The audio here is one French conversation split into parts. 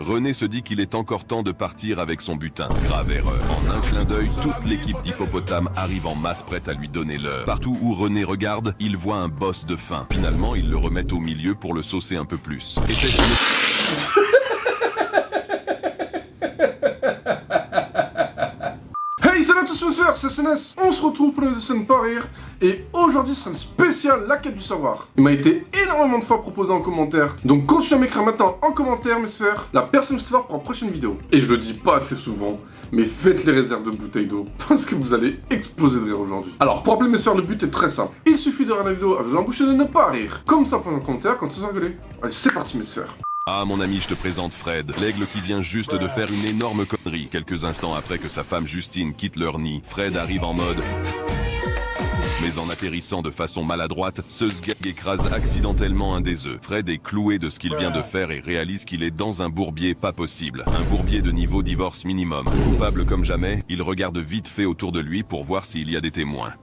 René se dit qu'il est encore temps de partir avec son butin. Grave erreur. En un clin d'œil, toute l'équipe d'hippopotames arrive en masse prête à lui donner l'heure. Partout où René regarde, il voit un boss de faim. Finalement, ils le remettent au milieu pour le saucer un peu plus. Hey, salut à tous mes frères, c'est SNS. On se retrouve pour une scène pas rire. Et aujourd'hui ce sera une spéciale la quête du savoir. Il m'a été énormément de fois proposé en commentaire. Donc continuez à m'écrire maintenant en commentaire mes sphères la personne sphère pour la prochaine vidéo. Et je le dis pas assez souvent, mais faites les réserves de bouteilles d'eau parce que vous allez exploser de rire aujourd'hui. Alors pour appeler mes sphères, le but est très simple. Il suffit de regarder la vidéo avec l'embouche et de ne pas rire. Comme ça pendant le commentaire quand vous rigolez. Allez c'est parti mes sphères. Ah mon ami, je te présente Fred, l'aigle qui vient juste de faire une énorme connerie. Quelques instants après que sa femme Justine quitte leur nid, Fred arrive en mode... Mais en atterrissant de façon maladroite, ce sgeg écrase accidentellement un des œufs. Fred est cloué de ce qu'il vient de faire et réalise qu'il est dans un bourbier pas possible. Un bourbier de niveau divorce minimum. Coupable comme jamais, il regarde vite fait autour de lui pour voir s'il y a des témoins.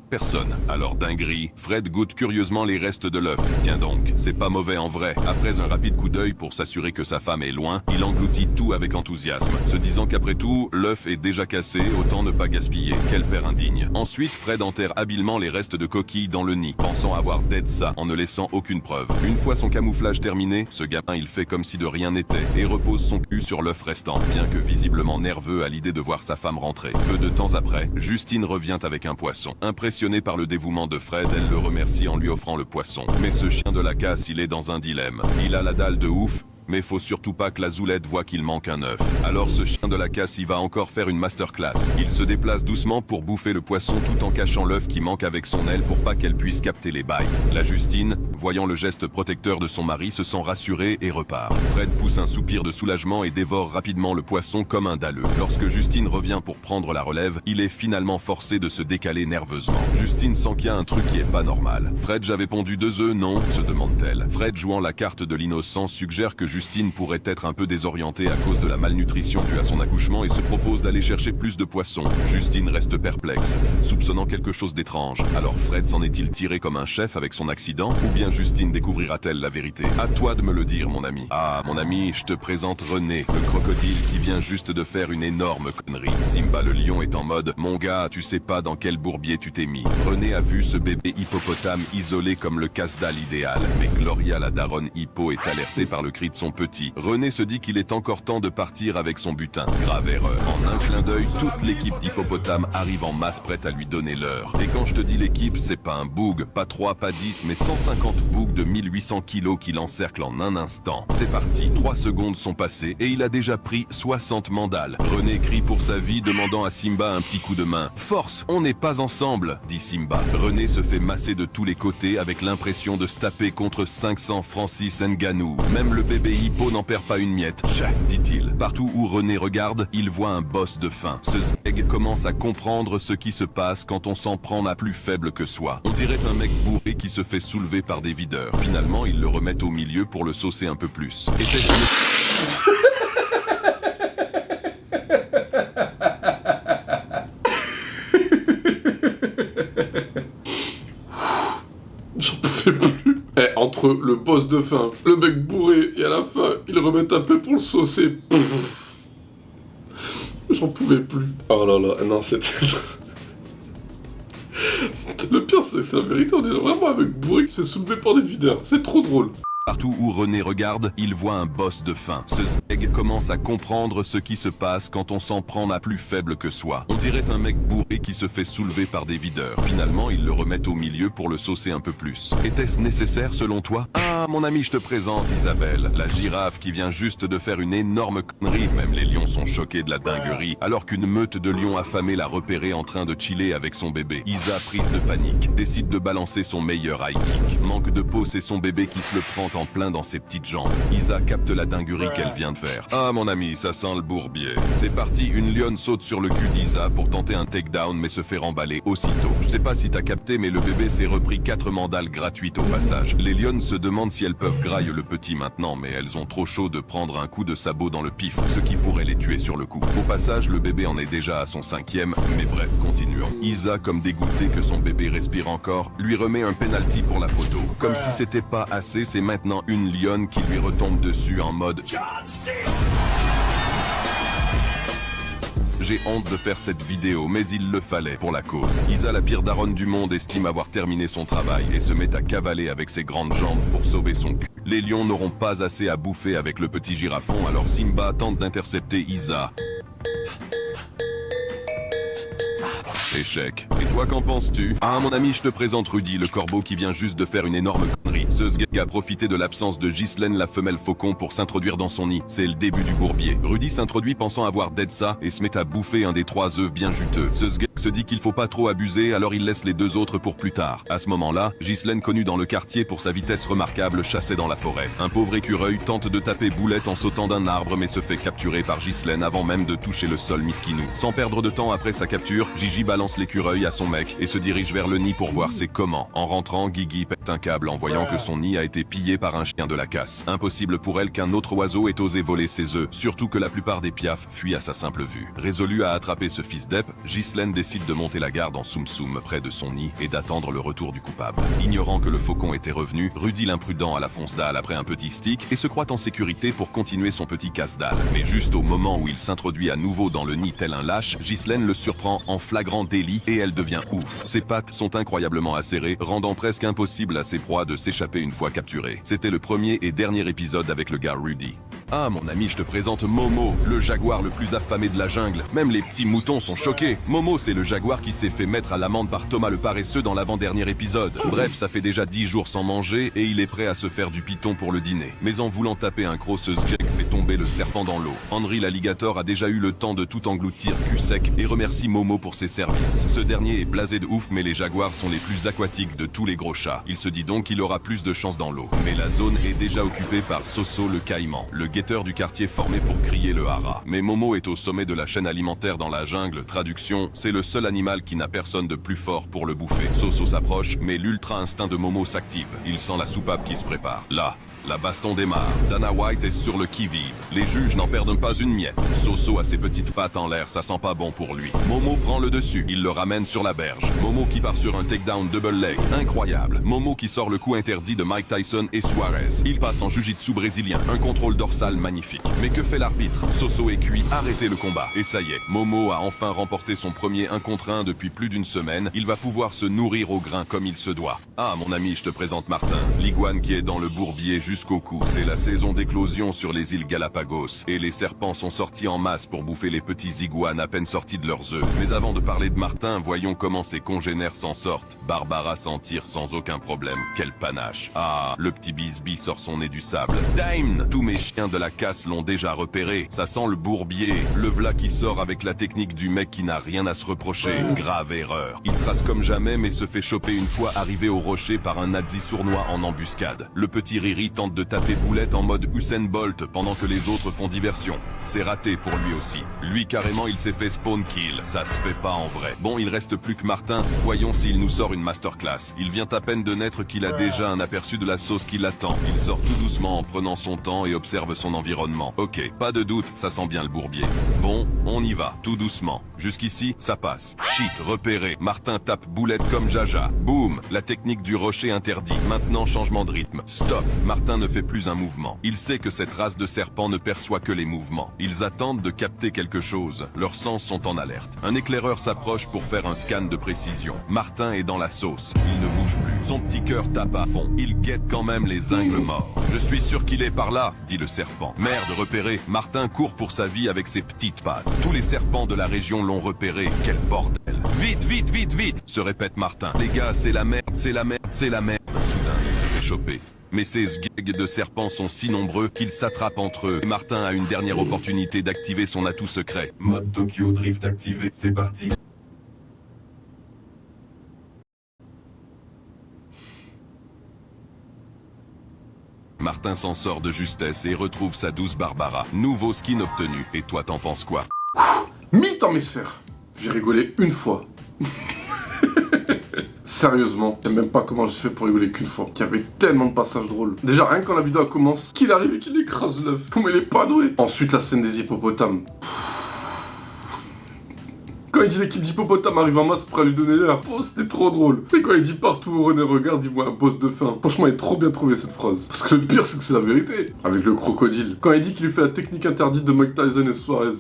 Personne. Alors dinguerie, Fred goûte curieusement les restes de l'œuf. Tiens donc, c'est pas mauvais en vrai. Après un rapide coup d'œil pour s'assurer que sa femme est loin, il engloutit tout avec enthousiasme, se disant qu'après tout, l'œuf est déjà cassé, autant ne pas gaspiller. Quel père indigne. Ensuite, Fred enterre habilement les restes de coquilles dans le nid, pensant avoir dead ça, en ne laissant aucune preuve. Une fois son camouflage terminé, ce gamin il fait comme si de rien n'était, et repose son cul sur l'œuf restant, bien que visiblement nerveux à l'idée de voir sa femme rentrer. Peu de temps après, Justine revient avec un poisson. Impressionnée par le dévouement de Fred, elle le remercie en lui offrant le poisson. Mais ce chien de la casse, il est dans un dilemme. Il a la dalle de ouf, mais faut surtout pas que la zoulette voit qu'il manque un œuf. Alors ce chien de la casse, il va encore faire une masterclass. Il se déplace doucement pour bouffer le poisson tout en cachant l'œuf qui manque avec son aile pour pas qu'elle puisse capter les bails. La Justine, voyant le geste protecteur de son mari, se sent rassurée et repart. Fred pousse un soupir de soulagement et dévore rapidement le poisson comme un dalleux. Lorsque Justine revient pour prendre la relève, il est finalement forcé de se décaler nerveusement. Justine sent qu'il y a un truc qui est pas normal. Fred, j'avais pondu 2 œufs, non? Se demande-t-elle. Fred, jouant la carte de l'innocent, suggère que Justine pourrait être un peu désorientée à cause de la malnutrition due à son accouchement et se propose d'aller chercher plus de poissons. Justine reste perplexe, soupçonnant quelque chose d'étrange. Alors Fred s'en est-il tiré comme un chef avec son accident? Ou bien Justine découvrira-t-elle la vérité? À toi de me le dire mon ami. Ah mon ami, je te présente René, le crocodile qui vient juste de faire une énorme connerie. Simba le lion est en mode, mon gars, tu sais pas dans quel bourbier tu t'es mis. René a vu ce bébé hippopotame isolé comme le casse-dalle idéal. Mais Gloria la daronne hippo est alertée par le cri de son petit. René se dit qu'il est encore temps de partir avec son butin. Grave erreur. En un clin d'œil, toute l'équipe d'hippopotames arrive en masse prête à lui donner l'heure. Et quand je te dis l'équipe, c'est pas un boug, pas 3, pas 10, mais 150 bougs de 1800 kilos qui l'encerclent en un instant. C'est parti, 3 secondes sont passées et il a déjà pris 60 mandales. René crie pour sa vie, demandant à Simba un petit coup de main. Force, on n'est pas ensemble, dit Simba. René se fait masser de tous les côtés avec l'impression de se taper contre 500 Francis Ngannou. Même le bébé hippo n'en perd pas une miette, dit-il. Partout où René regarde, il voit un boss de faim. Ce zeg commence à comprendre ce qui se passe quand on s'en prend à plus faible que soi. On dirait un mec bourré qui se fait soulever par des videurs. Finalement, ils le remettent au milieu pour le saucer un peu plus. J'en pouvais plus. Entre le boss de fin, le mec bourré, et à la fin, ils remettent un peu pour le saucer. J'en pouvais plus. Oh là là, non, c'était... Le pire, c'est la vérité, on dirait vraiment un mec bourré qui se fait soulever par des videurs. C'est trop drôle. Partout où René regarde, il voit un boss de faim. Ce zeg commence à comprendre ce qui se passe quand on s'en prend à plus faible que soi. On dirait un mec bourré qui se fait soulever par des videurs. Finalement, ils le remettent au milieu pour le saucer un peu plus. Était-ce nécessaire selon toi? Ah, mon ami, je te présente Isabelle, la girafe qui vient juste de faire une énorme connerie. Même les lions sont choqués de la dinguerie, alors qu'une meute de lions affamés l'a repérée en train de chiller avec son bébé. Isa, prise de panique, décide de balancer son meilleur high kick. Manque de peau, c'est son bébé qui se le prend en plein dans ses petites jambes. Isa capte la dinguerie qu'elle vient de faire. Ah mon ami, ça sent le bourbier. C'est parti, une lionne saute sur le cul d'Isa pour tenter un takedown mais se fait remballer aussitôt. Je sais pas si t'as capté mais le bébé s'est repris 4 mandales gratuites au passage. Les lionnes se demandent si elles peuvent grailler le petit maintenant mais elles ont trop chaud de prendre un coup de sabot dans le pif, ce qui pourrait les tuer sur le coup. Au passage, le bébé en est déjà à son 5e, mais bref, continuons. Isa, comme dégoûtée que son bébé respire encore, lui remet un penalty pour la photo. Comme si c'était pas assez, c'est maintenant maintenant une lionne qui lui retombe dessus en mode J'ai honte de faire cette vidéo, mais il le fallait pour la cause. Isa, la pire daronne du monde, estime avoir terminé son travail et se met à cavaler avec ses grandes jambes pour sauver son cul. Les lions n'auront pas assez à bouffer avec le petit girafon, alors Simba tente d'intercepter Isa. Échec. Et toi, qu'en penses-tu? Ah, mon ami, je te présente Rudy, le corbeau qui vient juste de faire une énorme connerie. Ce sgeg a profité de l'absence de Ghislaine, la femelle faucon, pour s'introduire dans son nid. C'est le début du bourbier. Rudy s'introduit pensant avoir dead ça et se met à bouffer un des 3 œufs bien juteux. Ce sgeg se dit qu'il faut pas trop abuser, alors il laisse les 2 autres pour plus tard. À ce moment-là, Ghislaine, connue dans le quartier pour sa vitesse remarquable, chassait dans la forêt. Un pauvre écureuil tente de taper Boulette en sautant d'un arbre, mais se fait capturer par Ghislaine avant même de toucher le sol miskinou. Sans perdre de temps après sa capture, Gigi balance l'écureuil à son mec et se dirige vers le nid pour voir c'est comment. En rentrant, Guigui pète un câble en voyant que son nid a été pillé par un chien de la casse. Impossible pour elle qu'un autre oiseau ait osé voler ses œufs, surtout que la plupart des piafs fuient à sa simple vue. Résolue à attraper ce fils d'Ep, Ghislaine décide de monter la garde en Soum Soum près de son nid et d'attendre le retour du coupable. Ignorant que le faucon était revenu, Rudy l'imprudent à la fonce-dalle après un petit stick et se croit en sécurité pour continuer son petit casse-dalle. Mais juste au moment où il s'introduit à nouveau dans le nid tel un lâche, Ghislaine le surprend en flagrant délit et elle devient ouf. Ses pattes sont incroyablement acérées, rendant presque impossible à ses proies de s'échapper une fois capturées. C'était le premier et dernier épisode avec le gars Rudy. Ah mon ami, je te présente Momo, le jaguar le plus affamé de la jungle. Même les petits moutons sont choqués. Momo, c'est le jaguar qui s'est fait mettre à l'amende par Thomas le paresseux dans l'avant-dernier épisode. Bref, ça fait déjà 10 jours sans manger et il est prêt à se faire du python pour le dîner. Mais en voulant taper un croc, ce sgeg fait tomber le serpent dans l'eau. Henry l'alligator a déjà eu le temps de tout engloutir cul sec et remercie Momo pour ses services. Ce dernier est blasé de ouf, mais les jaguars sont les plus aquatiques de tous les gros chats. Il se dit donc qu'il aura plus de chance dans l'eau. Mais la zone est déjà occupée par Soso le caïman, le guetteur du quartier formé pour crier le hara. Mais Momo est au sommet de la chaîne alimentaire dans la jungle. Traduction, c'est le seul animal qui n'a personne de plus fort pour le bouffer. Soso s'approche, mais l'ultra instinct de Momo s'active. Il sent la soupape qui se prépare. Là, la baston démarre. Dana White est sur le qui-vive. Les juges n'en perdent pas une miette. Soso a ses petites pattes en l'air, ça sent pas bon pour lui. Momo prend le dessus, il le ramène sur la berge. Momo qui part sur un takedown double leg, incroyable. Momo qui sort le coup interdit de Mike Tyson et Suarez. Il passe en jiu-jitsu brésilien, un contrôle dorsal magnifique. Mais que fait l'arbitre? Soso est cuit, arrêtez le combat. Et ça y est, Momo a enfin remporté son premier 1 contre 1 depuis plus d'une semaine. Il va pouvoir se nourrir au grain comme il se doit. Ah mon ami, je te présente Martin, l'iguane qui est dans le bourbier jusqu'au cou. C'est la saison d'éclosion sur les îles Galapagos et les serpents sont sortis en masse pour bouffer les petits iguanes à peine sortis de leurs œufs. Mais avant de parler de Martin, voyons comment ses congénères s'en sortent. Barbara s'en tire sans aucun problème. Quel panache. Ah, le petit Bisbee sort son nez du sable. Dame, tous mes chiens de la casse l'ont déjà repéré. Ça sent le bourbier. Le v'là qui sort avec la technique du mec qui n'a rien à se reprocher. Grave erreur. Il trace comme jamais mais se fait choper une fois arrivé au rocher par un nazi sournois en embuscade. Le petit Riri tente de taper Boulette en mode Usain Bolt pendant que les autres font diversion. C'est raté pour lui aussi. Lui carrément il s'est fait spawn kill. Ça se fait pas en vrai. Bon, il reste plus que Martin. Voyons s'il nous sort une masterclass. Il vient à peine de naître qu'il a déjà un aperçu de la sauce qui l'attend. Il sort tout doucement en prenant son temps et observe son environnement. Ok, pas de doute, ça sent bien le bourbier. Bon, on y va, tout doucement. Jusqu'ici, ça passe. Shit, repéré. Martin tape Boulette comme Jaja. Boum, la technique du rocher interdit. Maintenant, changement de rythme. Stop. Martin ne fait plus un mouvement. Il sait que cette race de serpents ne perçoit que les mouvements. Ils attendent de capter quelque chose. Leurs sens sont en alerte. Un éclaireur s'approche pour faire un scan de précision. Martin est dans la sauce. Il ne bouge plus. Son petit cœur tape à fond. Il guette quand même les ingles morts. Je suis sûr qu'il est par là, dit le serpent. Merde, repéré. Martin court pour sa vie avec ses petites pattes. Tous les serpents de la région l'ont repéré. Quel bordel. Vite, vite, vite, vite, se répète Martin. Les gars, c'est la merde, c'est la merde, c'est la merde. Soudain, il se fait choper. Mais ces sgegs de serpents sont si nombreux qu'ils s'attrapent entre eux. Et Martin a une dernière opportunité d'activer son atout secret. Mode Tokyo Drift activé, c'est parti. Martin s'en sort de justesse et retrouve sa douce Barbara. Nouveau skin obtenu. Et toi, t'en penses quoi? Mythe en sphères. J'ai rigolé une fois. Sérieusement, je sais même pas comment j'ai fait pour rigoler qu'une fois. Il y avait tellement de passages drôles. Déjà, rien que quand la vidéo commence, qu'il arrive et qu'il écrase l'œuf. Comment il est pas doué. Ensuite, la scène des hippopotames. Quand il dit l'équipe d'hippopotame arrive en masse pour lui donner l'air, oh c'était trop drôle. Et quand il dit partout où René regarde, il voit un boss de fin. Franchement, il est trop bien trouvé cette phrase. Parce que le pire, c'est que c'est la vérité. Avec le crocodile. Quand il dit qu'il lui fait la technique interdite de Mike Tyson et Suarez.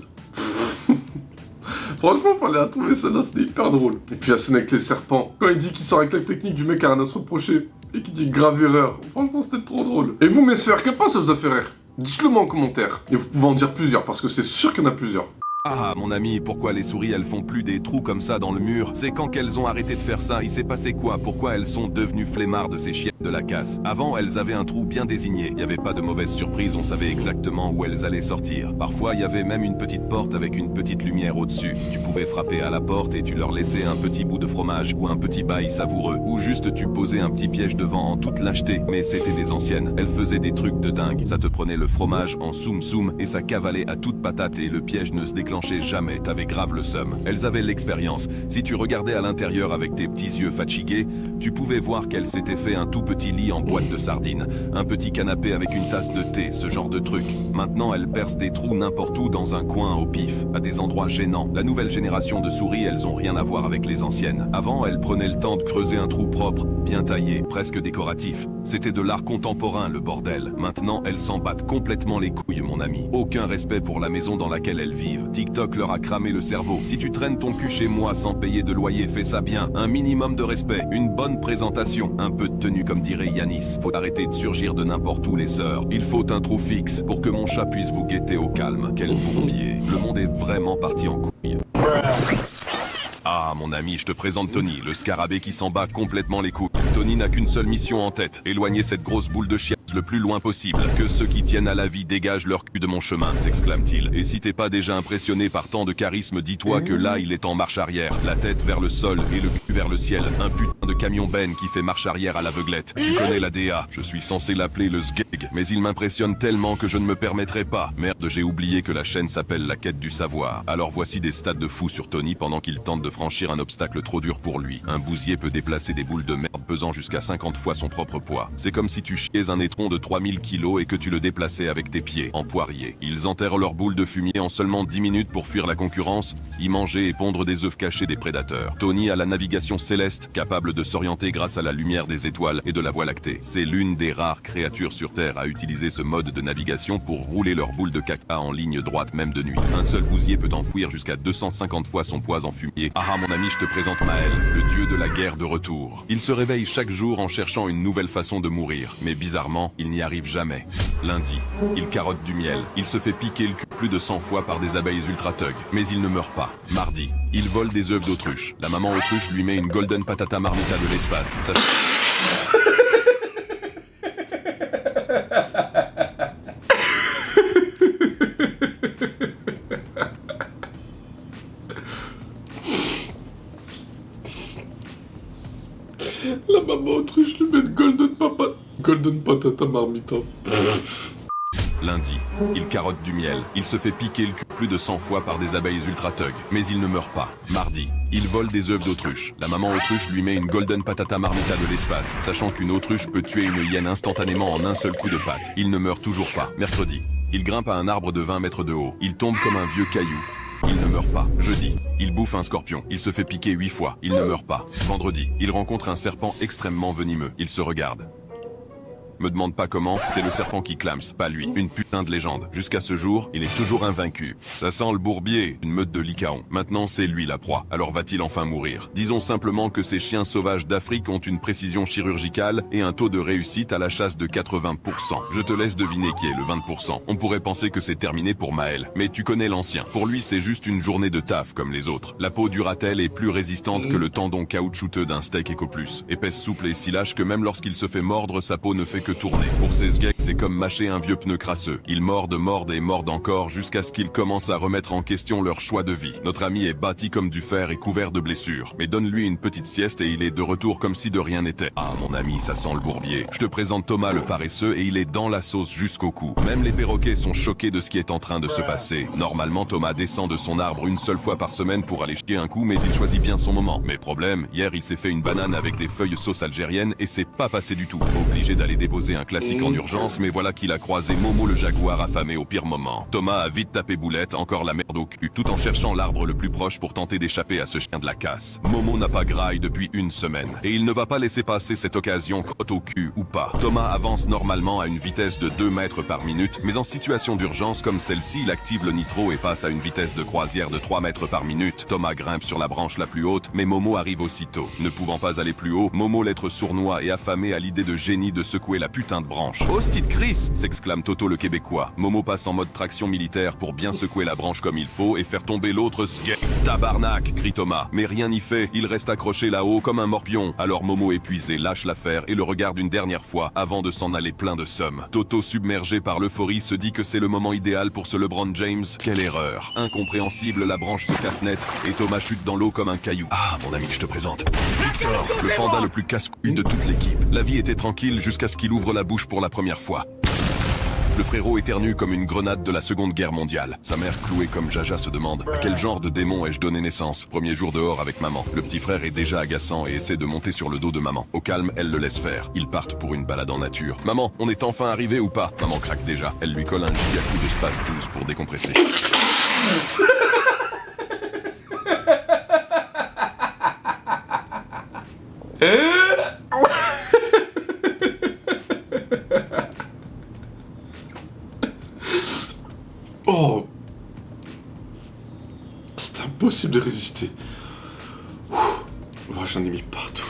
Franchement, fallait la trouver celle-là, c'était hyper drôle. Et puis la scène avec les serpents. Quand il dit qu'il sort avec la technique du mec à rien à se reprocher. Et qu'il dit grave erreur. Franchement, c'était trop drôle. Et vous, mes sphères, quel point ça vous a fait rire? Dites-le moi en commentaire. Et vous pouvez en dire plusieurs, parce que c'est sûr qu'il y en a plusieurs. Ah, mon ami, pourquoi les souris elles font plus des trous comme ça dans le mur? C'est quand qu'elles ont arrêté de faire ça, il s'est passé quoi? Pourquoi elles sont devenues flemmardes ces chiennes de la casse? Avant, elles avaient un trou bien désigné, il n'y avait pas de mauvaise surprise, on savait exactement où elles allaient sortir. Parfois, il y avait même une petite porte avec une petite lumière au-dessus. Tu pouvais frapper à la porte et tu leur laissais un petit bout de fromage ou un petit bail savoureux. Ou juste tu posais un petit piège devant en toute lâcheté. Mais c'était des anciennes, elles faisaient des trucs de dingue. Ça te prenait le fromage en soum-soum et ça cavalait à toute patate et le piège ne se déclenchait jamais, t'avais grave le seum. Elles avaient l'expérience. Si tu regardais à l'intérieur avec tes petits yeux fatigués, tu pouvais voir qu'elles s'étaient fait un tout petit lit en boîte de sardines, un petit canapé avec une tasse de thé, ce genre de truc. Maintenant, elles percent des trous n'importe où dans un coin au pif, à des endroits gênants. La nouvelle génération de souris, elles ont rien à voir avec les anciennes. Avant, elles prenaient le temps de creuser un trou propre, bien taillé, presque décoratif. C'était de l'art contemporain, le bordel. Maintenant, elles s'en battent complètement les couilles, mon ami. Aucun respect pour la maison dans laquelle elles vivent. TikTok leur a cramé le cerveau. Si tu traînes ton cul chez moi sans payer de loyer, fais ça bien. Un minimum de respect, une bonne présentation, un peu de tenue comme dirait Yanis. Faut arrêter de surgir de n'importe où les sœurs. Il faut un trou fixe pour que mon chat puisse vous guetter au calme. Quel bourbier. Le monde est vraiment parti en couille. Ah, mon ami, je te présente Tony, le scarabée qui s'en bat complètement les couilles. Tony n'a qu'une seule mission en tête, éloigner cette grosse boule de chiasse le plus loin possible. Que ceux qui tiennent à la vie dégagent leur cul de mon chemin, s'exclame-t-il. Et si t'es pas déjà impressionné par tant de charisme, dis-toi que là, il est en marche arrière. La tête vers le sol et le cul vers le ciel. Un putain de camion Ben qui fait marche arrière à l'aveuglette. Tu connais la DA, je suis censé l'appeler le SGEG, mais il m'impressionne tellement que je ne me permettrai pas. Merde, j'ai oublié que la chaîne s'appelle La Quête du Savoir. Alors voici des stats de fou sur Tony pendant qu'il tente de franchir un obstacle trop dur pour lui. Un bousier peut déplacer des boules de merde pesant jusqu'à 50 fois son propre poids. C'est comme si tu chiais un étron de 3000 kilos et que tu le déplaçais avec tes pieds, en poirier. Ils enterrent leurs boules de fumier en seulement 10 minutes pour fuir la concurrence, y manger et pondre des œufs cachés des prédateurs. Tony a la navigation céleste, capable de s'orienter grâce à la lumière des étoiles et de la Voie lactée. C'est l'une des rares créatures sur Terre à utiliser ce mode de navigation pour rouler leurs boules de caca en ligne droite même de nuit. Un seul bousier peut enfouir jusqu'à 250 fois son poids en fumier. Ah mon ami, je te présente Maël, le dieu de la guerre de retour. Il se réveille chaque jour en cherchant une nouvelle façon de mourir, mais bizarrement, il n'y arrive jamais. Lundi, il carotte du miel. Il se fait piquer le cul plus de 100 fois par des abeilles ultra-thug, mais il ne meurt pas. Mardi, il vole des œufs d'autruche. La maman autruche lui met une golden patata marmita de l'espace. Ça... La maman autruche lui met une golden patata marmita. Lundi, il carotte du miel. Il se fait piquer le cul plus de 100 fois par des abeilles ultra-thug, mais il ne meurt pas. Mardi, il vole des œufs d'autruche. La maman autruche lui met une golden patata marmita de l'espace, sachant qu'une autruche peut tuer une hyène instantanément en un seul coup de patte. Il ne meurt toujours pas. Mercredi, il grimpe à un arbre de 20 mètres de haut. Il tombe comme un vieux caillou. Il ne meurt pas. Jeudi, il bouffe un scorpion. Il se fait piquer 8 fois. Il ne meurt pas. Vendredi, il rencontre un serpent extrêmement venimeux. Il se regarde. Me demande pas comment, c'est le serpent qui clame, pas lui. Une putain de légende. Jusqu'à ce jour, il est toujours invaincu. Ça sent le bourbier, une meute de lycaons. Maintenant, c'est lui la proie. Alors va-t-il enfin mourir? Disons simplement que ces chiens sauvages d'Afrique ont une précision chirurgicale et un taux de réussite à la chasse de 80%. Je te laisse deviner qui est le 20%. On pourrait penser que c'est terminé pour Maël, mais tu connais l'ancien. Pour lui, c'est juste une journée de taf comme les autres. La peau du ratel est plus résistante que le tendon caoutchouteux d'un steak Ecoplus. Épaisse, souple et si lâche que même lorsqu'il se fait mordre, sa peau ne fait que tourner. Pour ces sgeeks, c'est comme mâcher un vieux pneu crasseux. Ils mordent et mordent encore jusqu'à ce qu'ils commencent à remettre en question leur choix de vie. Notre ami est bâti comme du fer et couvert de blessures. Mais donne-lui une petite sieste et il est de retour comme si de rien n'était. Ah mon ami, ça sent le bourbier. Je te présente Thomas le paresseux et il est dans la sauce jusqu'au cou. Même les perroquets sont choqués de ce qui est en train de se passer. Normalement, Thomas descend de son arbre une seule fois par semaine pour aller chier un coup, mais il choisit bien son moment. Mais problème, hier il s'est fait une banane avec des feuilles sauce algérienne et c'est pas passé du tout. Obligé d'aller déposer déposer un classique en urgence, mais voilà qu'il a croisé Momo le jaguar affamé au pire moment. Thomas a vite tapé boulette, encore la merde au cul, tout en cherchant l'arbre le plus proche pour tenter d'échapper à ce chien de la casse. Momo n'a pas graille depuis une semaine, et il ne va pas laisser passer cette occasion, crotte au cul ou pas. Thomas avance normalement à une vitesse de 2 mètres par minute, mais en situation d'urgence comme celle-ci, il active le nitro et passe à une vitesse de croisière de 3 mètres par minute. Thomas grimpe sur la branche la plus haute, mais Momo arrive aussitôt. Ne pouvant pas aller plus haut, Momo, l'être sournois et affamé, à l'idée de génie de secouer la putain de branche. « Hostie de Chris !» s'exclame Toto le Québécois. Momo passe en mode traction militaire pour bien secouer la branche comme il faut et faire tomber l'autre sgeg. « Tabarnak !» crie Thomas. Mais rien n'y fait, il reste accroché là-haut comme un morpion. Alors Momo, épuisé, lâche l'affaire et le regarde une dernière fois avant de s'en aller plein de seum. Toto, submergé par l'euphorie, se dit que c'est le moment idéal pour ce LeBron James. Quelle erreur! Incompréhensible, la branche se casse net et Thomas chute dans l'eau comme un caillou. Ah, mon ami, je te présente Victor, le panda le plus casse-couille de toute l'équipe. La vie était tranquille jusqu'à ce qu'il ouvre la bouche pour la première fois. Le frérot éternue comme une grenade de la Seconde Guerre mondiale. Sa mère, clouée comme Jaja, se demande « À quel genre de démon ai-je donné naissance ?» Premier jour dehors avec maman. Le petit frère est déjà agaçant et essaie de monter sur le dos de maman. Au calme, elle le laisse faire. Ils partent pour une balade en nature. « Maman, on est enfin arrivé ou pas ?» Maman craque déjà. Elle lui colle un giga coup de Space 12 pour décompresser. Oh, c'est impossible de résister. Oh, j'en ai mis partout.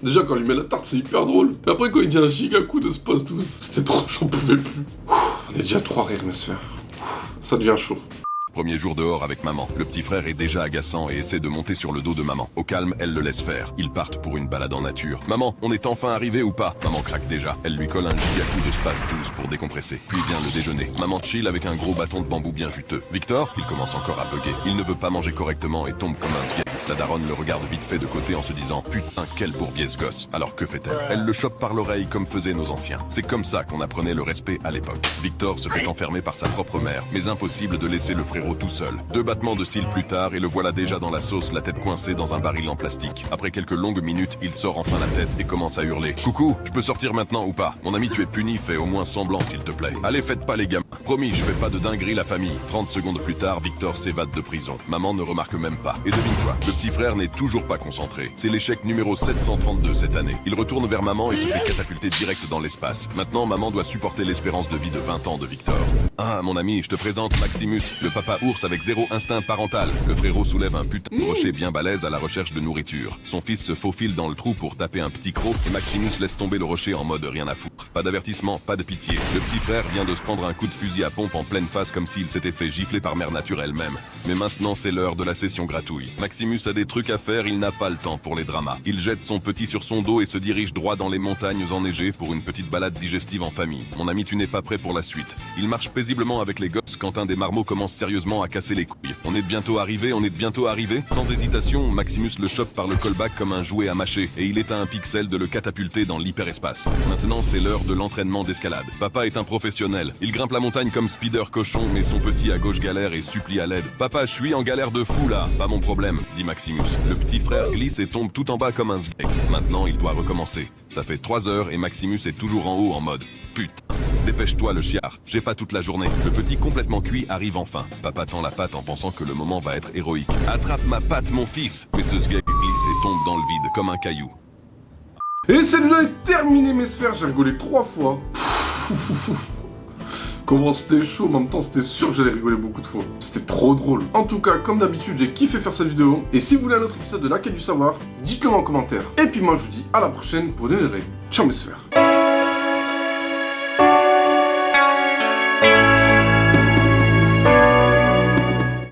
Déjà quand il met la tarte c'est hyper drôle. Mais après quand il dit un giga coup de Space 12, c'était trop, j'en pouvais plus. On est déjà 3 rires, Mesfer. Ça devient chaud. Premier jour dehors avec maman. Le petit frère est déjà agaçant et essaie de monter sur le dos de maman. Au calme, elle le laisse faire. Ils partent pour une balade en nature. « Maman, on est enfin arrivé ou pas ?» Maman craque déjà. Elle lui colle un giga coup de Space 12 pour décompresser. Puis vient le déjeuner. Maman chill avec un gros bâton de bambou bien juteux. Victor, il commence encore à bugger. Il ne veut pas manger correctement et tombe comme un sgeg. La daronne le regarde vite fait de côté en se disant « Putain, quel bourbier ce gosse !» Alors que fait-elle? Elle le chope par l'oreille comme faisaient nos anciens. C'est comme ça qu'on apprenait le respect à l'époque. Victor se fait enfermer par sa propre mère, mais impossible de laisser le frérot tout seul. 2 battements de cils plus tard et le voilà déjà dans la sauce, la tête coincée dans un baril en plastique. Après quelques longues minutes, il sort enfin la tête et commence à hurler. « Coucou, je peux sortir maintenant ou pas? Mon ami, tu es puni, fais au moins semblant s'il te plaît. Allez, faites pas les gamins. Promis, je fais pas de dinguerie la famille. » 30 secondes plus tard, Victor s'évade de prison. Maman ne remarque même pas. Et devine-toi, le petit frère n'est toujours pas concentré. C'est l'échec numéro 732 cette année. Il retourne vers maman et se fait catapulter direct dans l'espace. Maintenant, maman doit supporter l'espérance de vie de 20 ans de Victor. Ah, mon ami, je te présente Maximus, le papa ours avec zéro instinct parental. Le frérot soulève un putain de rocher bien balèze à la recherche de nourriture. Son fils se faufile dans le trou pour taper un petit croc et Maximus laisse tomber le rocher en mode rien à foutre. Pas d'avertissement, pas de pitié. Le petit frère vient de se prendre un coup de fusil à pompe en pleine face comme s'il s'était fait gifler par mère nature elle-même. Mais maintenant, c'est l'heure de la session gratouille. Maximus a des trucs à faire, il n'a pas le temps pour les dramas. Il jette son petit sur son dos et se dirige droit dans les montagnes enneigées pour une petite balade digestive en famille. Mon ami, tu n'es pas prêt pour la suite. Il marche paisiblement avec les gosses quand un des marmots commence sérieusement à casser les couilles. On est bientôt arrivé. Sans hésitation, Maximus le chope par le callback comme un jouet à mâcher et il est à un pixel de le catapulter dans l'hyperespace. Maintenant, c'est l'heure de l'entraînement d'escalade. Papa est un professionnel. Il grimpe la montagne comme Spider Cochon, mais son petit à gauche galère et supplie à l'aide. Papa, je suis en galère de fou là. Pas mon problème, dit Maximus. Le petit frère glisse et tombe tout en bas comme un sgeg. Maintenant, il doit recommencer. Ça fait 3 heures et Maximus est toujours en haut en mode putain. Dépêche-toi le chiard, j'ai pas toute la journée. Le petit complètement cuit arrive enfin. Papa tend la patte en pensant que le moment va être héroïque. Attrape ma patte mon fils. Mais ce sgeg glisse et tombe dans le vide comme un caillou. Et cette vidéo est terminée mes sphères, j'ai rigolé 3 fois. Comment c'était chaud, mais en même temps c'était sûr que j'allais rigoler beaucoup de fois. C'était trop drôle. En tout cas, comme d'habitude, j'ai kiffé faire cette vidéo. Et si vous voulez un autre épisode de La Quête du Savoir, dites-le moi en commentaire. Et puis moi je vous dis à la prochaine pour des règles. Ciao mes sphères.